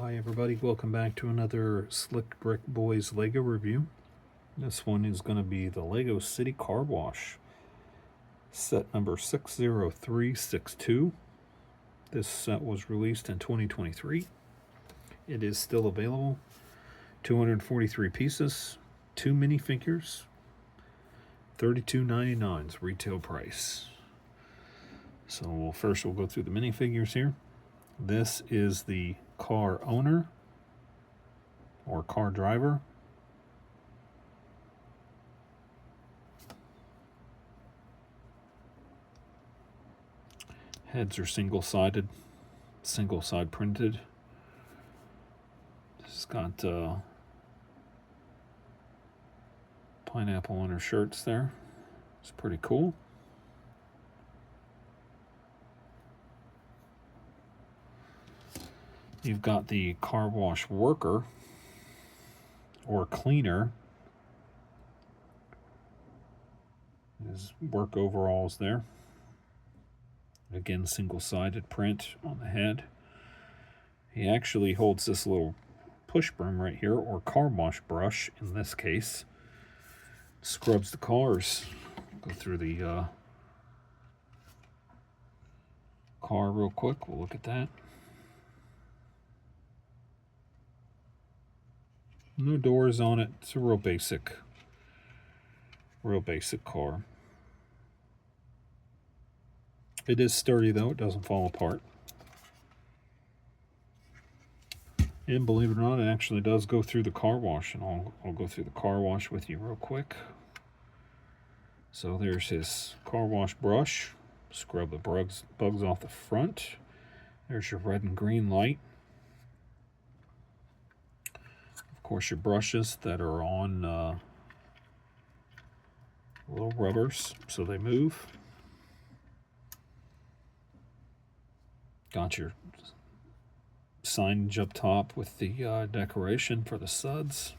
Hi everybody, welcome back to another Slick Brick Boys Lego review. This one is going to be the Lego City Car Wash, set number 60362. This set was released in 2023. It is still available. 243 pieces, 2 minifigures, $32.99 is retail price. So first we'll go through the minifigures here. This is the car owner or car driver. Heads are single-sided, single-side printed. This has got pineapple on her shirts there. It's pretty cool. You've got the car wash worker or cleaner. His work overalls there. Again, single-sided print on the head. He actually holds this little push broom right here, or car wash brush in this case. Scrubs the cars. Go through the car real quick. We'll look at that. No doors on it. It's a real basic car. It is sturdy though, it doesn't fall apart. And believe it or not, it actually does go through the car wash, and I'll go through the car wash with you real quick. So there's his car wash brush. Scrub the bugs off the front. There's your red and green light. Of course, your brushes that are on little rubbers so they move. Got your signage up top with the decoration for the suds.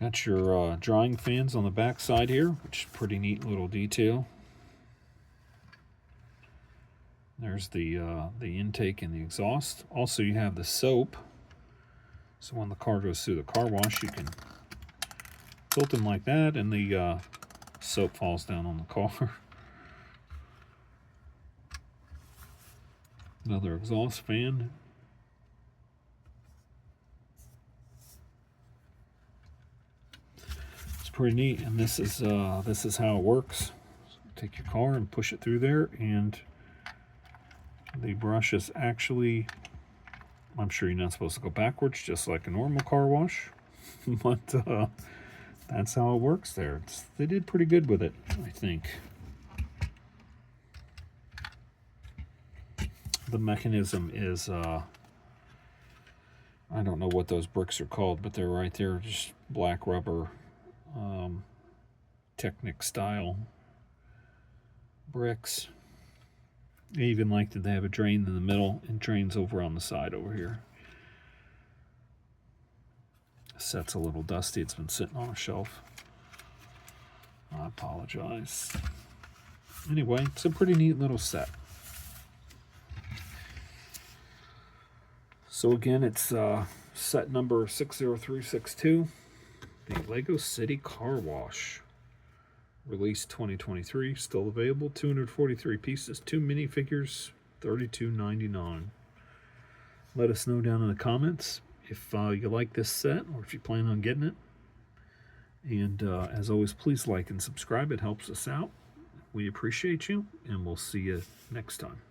Got your drying fans on the back side here, which is a pretty neat little detail. There's the intake and the exhaust. Also, you have the soap. So when the car goes through the car wash, you can tilt them like that, and the soap falls down on the car. Another exhaust fan. It's pretty neat, and this is how it works. So take your car and push it through there, and the brush is actually, I'm sure you're not supposed to go backwards, just like a normal car wash, but that's how it works there. They did pretty good with it, I think. The mechanism is, I don't know what those bricks are called, but they're right there, just black rubber, Technic style bricks. I even like that they have a drain in the middle and drains over on the side over here. The set's a little dusty. It's been sitting on a shelf. I apologize. Anyway, it's a pretty neat little set. So again, it's set number 60362, the Lego City Car Wash. Released 2023, still available. 243 pieces, 2 minifigures, $32.99. Let us know down in the comments if you like this set or if you plan on getting it. And as always, please like and subscribe. It helps us out. We appreciate you, and we'll see you next time.